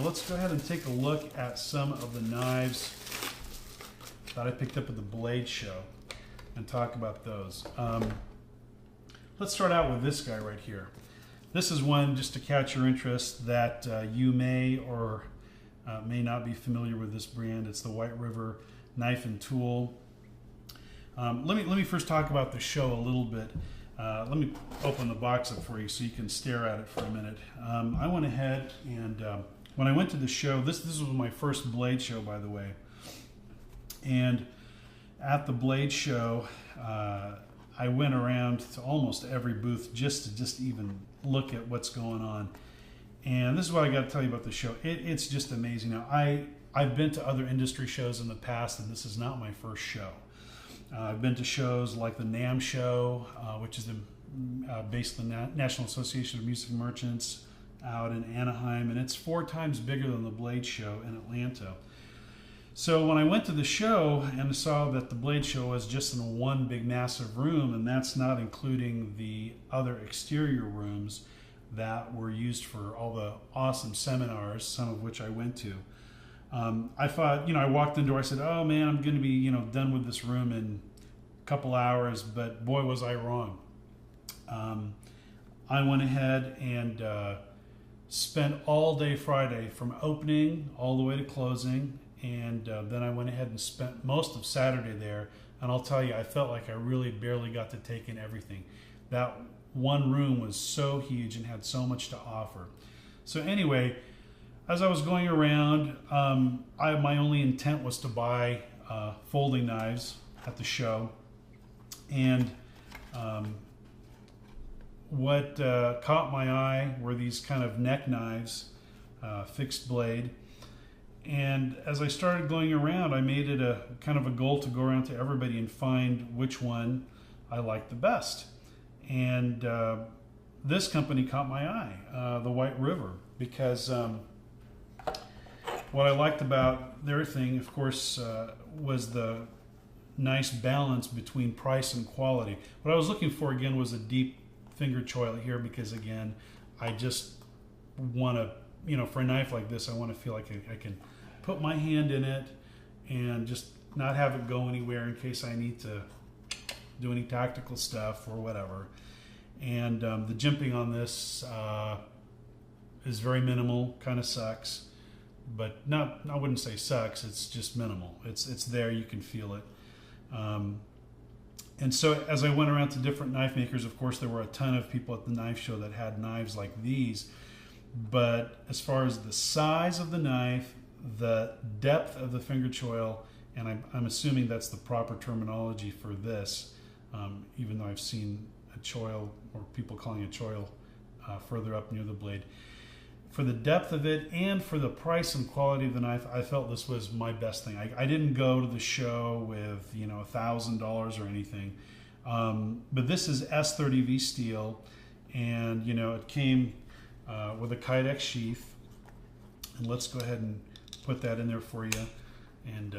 Now let's go ahead and take a look at some of the knives that I picked up at the Blade Show and talk about those. Let's start out with this guy right here. This is one, just to catch your interest, that you may or may not be familiar with this brand. It's the White River Knife and Tool. Let me first talk about the show a little bit. Let me open the box up for you so you can stare at it for a minute. I went ahead and when I went to the show, this was my first Blade show, by the way. And at the Blade Show, I went around to almost every booth just to even look at what's going on. And this is what I got to tell you about the show. It's just amazing. Now, I've been to other industry shows in the past, and this is not my first show. I've been to shows like the NAMM show, which is based on the National Association of Music Merchants out in Anaheim, and it's 4 times bigger than the Blade Show in Atlanta. So when I went to the show and saw that the Blade Show was just in one big massive room, and that's not including the other exterior rooms that were used for all the awesome seminars, some of which I went to, I thought, I walked into it, I said, oh man, I'm going to be, done with this room in a couple hours, but boy, was I wrong. I went ahead and spent all day Friday from opening all the way to closing, and then I went ahead and spent most of Saturday there, and I'll tell you, I felt like I really barely got to take in everything. That one room was so huge and had so much to offer. So anyway, as I was going around, my only intent was to buy folding knives at the show. And what caught my eye were these kind of neck knives, fixed blade. And as I started going around, I made it a kind of a goal to go around to everybody and find which one I liked the best. And this company caught my eye, the White River, because what I liked about their thing, of course, was the nice balance between price and quality. What I was looking for, again, was a deep finger choil here, because, again, I just want to, for a knife like this, I want to feel like I can put my hand in it and just not have it go anywhere in case I need to do any tactical stuff or whatever. And the jimping on this is very minimal, kind of sucks. But I wouldn't say sucks, it's just minimal. It's there, you can feel it. And so as I went around to different knife makers, of course, there were a ton of people at the knife show that had knives like these. But as far as the size of the knife, the depth of the finger choil, and I'm assuming that's the proper terminology for this, even though I've seen a choil, or people calling it choil, further up near the blade. For the depth of it and for the price and quality of the knife, I felt this was my best thing. I didn't go to the show with $1,000 or anything, but this is S30V steel, and it came with a Kydex sheath. And let's go ahead and put that in there for you, and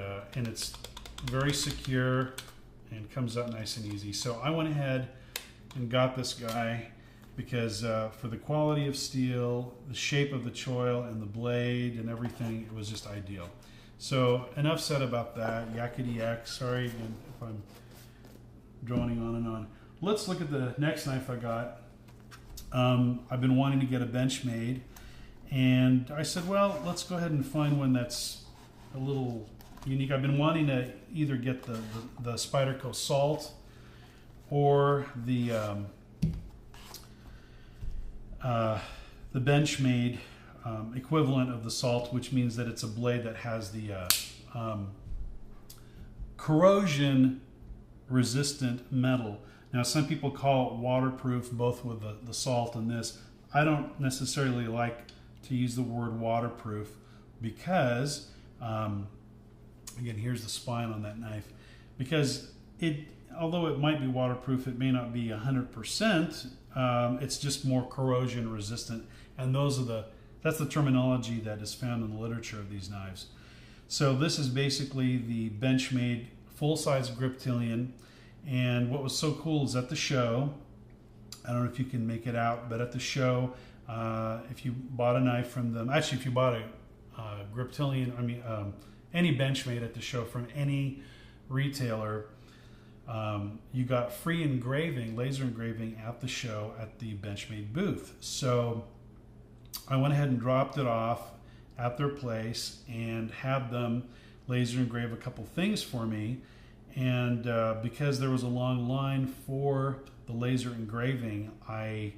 it's very secure and comes out nice and easy. So I went ahead and got this guy, because for the quality of steel, the shape of the choil, and the blade and everything, it was just ideal. So enough said about that. Yakety yak. Sorry again if I'm droning on and on. Let's look at the next knife I got. I've been wanting to get a Benchmade, and I said, well, let's go ahead and find one that's a little unique. I've been wanting to either get the Spyderco Salt or the Benchmade equivalent of the Salt, which means that it's a blade that has the corrosion resistant metal. Now, some people call it waterproof, both with the Salt and this. I don't necessarily like to use the word waterproof, because again, here's the spine on that knife, because although it might be waterproof, it may not be 100%. It's just more corrosion resistant, and that's the terminology that is found in the literature of these knives. So this is basically the Benchmade full-size Griptilian, and what was so cool is at the show, I don't know if you can make it out, but at the show, if you bought a knife from them, actually if you bought Griptilian, any Benchmade at the show from any retailer, you got free engraving, laser engraving at the show at the Benchmade booth. So I went ahead and dropped it off at their place and had them laser engrave a couple things for me. And because there was a long line for the laser engraving, I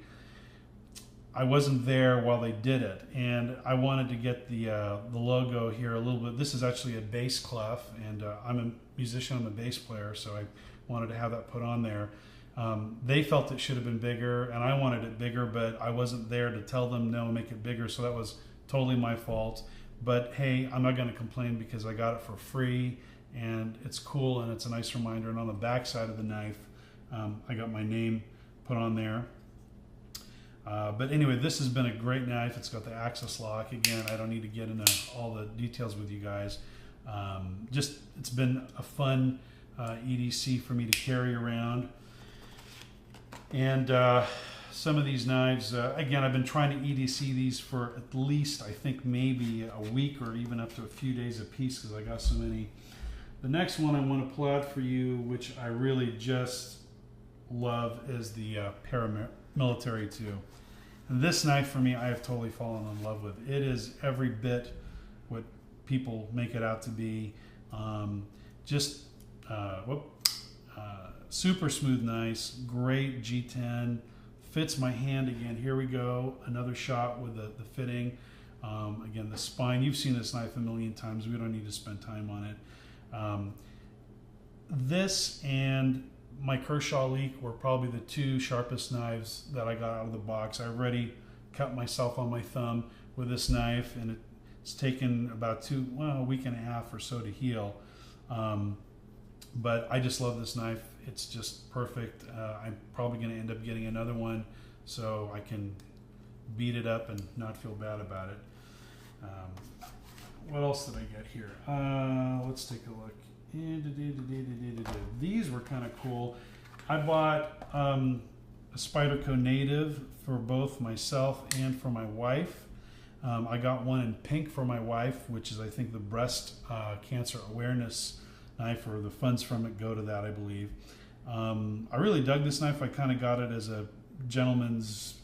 wasn't there while they did it, and I wanted to get the logo here a little bit. This is actually a bass clef, and I'm a musician, I'm a bass player, so I wanted to have that put on there. They felt it should have been bigger, and I wanted it bigger, but I wasn't there to tell them no, make it bigger, so that was totally my fault. But hey, I'm not going to complain because I got it for free, and it's cool, and it's a nice reminder. And on the back side of the knife, I got my name put on there. But anyway, this has been a great knife. It's got the axis lock. Again, I don't need to get into all the details with you guys. It's been a fun EDC for me to carry around. And some of these knives, again, I've been trying to EDC these for at least, I think, maybe a week or even up to a few days a piece because I got so many. The next one I want to pull out for you, which I really just love, is the Paramilitary 2. And this knife for me, I have totally fallen in love with. It is every bit what people make it out to be. Super smooth, nice, great G10, fits my hand again. Here we go, another shot with the fitting. Again, the spine, you've seen this knife a million times. We don't need to spend time on it. This and my Kershaw Leek were probably the two sharpest knives that I got out of the box. I already cut myself on my thumb with this knife, and it's taken about a week and a half or so to heal. But I just love this knife. It's just perfect. I'm probably going to end up getting another one so I can beat it up and not feel bad about it. What else did I get here? Let's take a look. These were kind of cool. I bought a Spyderco Native for both myself and for my wife. I got one in pink for my wife, which is, I think, the breast cancer awareness knife, or the funds from it go to that, I believe. I really dug this knife. I kind of got it as a gentleman's,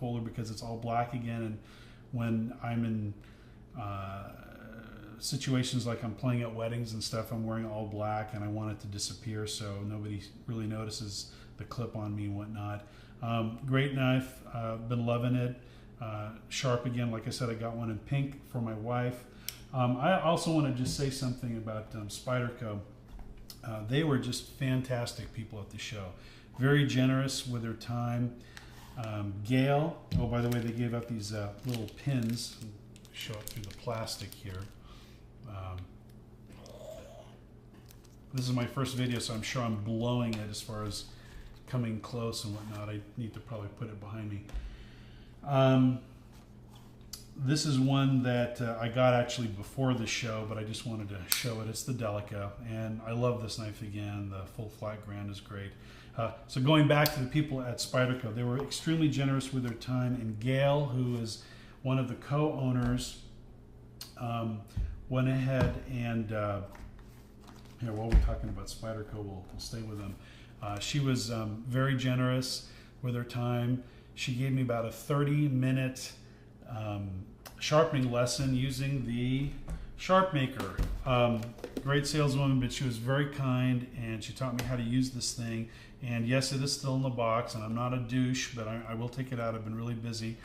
folder because it's all black again, and when I'm in situations like I'm playing at weddings and stuff, I'm wearing all black, and I want it to disappear so nobody really notices the clip on me and whatnot. Great knife, been loving it. Sharp again, like I said, I got one in pink for my wife. I also want to just say something about Spyderco. They were just fantastic people at the show. Very generous with their time. Gail, oh, by the way, they gave out these little pins. Show it through the plastic here. This is my first video, so I'm sure I'm blowing it as far as coming close and whatnot. I need to probably put it behind me. This is one that I got actually before the show, but I just wanted to show it. It's the Delica, and I love this knife again. The full flat ground is great. So going back to the people at Spyderco, they were extremely generous with their time, and Gail, who is one of the co-owners, went ahead and, here, while we're talking about Spyderco, we'll stay with them. She was very generous with her time. She gave me about a 30-minute sharpening lesson using the SharpMaker. Great saleswoman, but she was very kind, and she taught me how to use this thing. And yes, it is still in the box, and I'm not a douche, but I will take it out. I've been really busy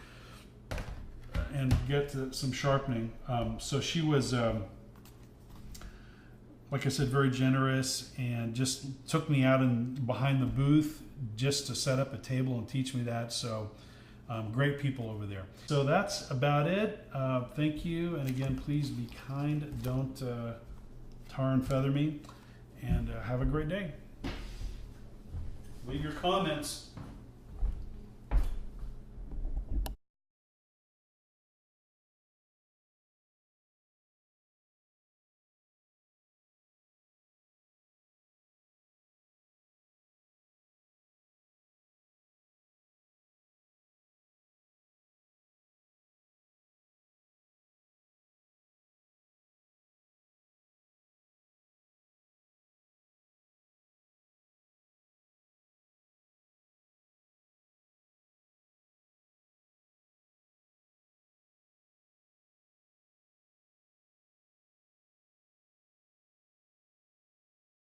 and get to some sharpening. So she was, like I said, very generous, and just took me out and behind the booth just to set up a table and teach me that. So great people over there. So that's about it. Thank you, and again, please be kind. Don't tar and feather me, and have a great day. Leave your comments.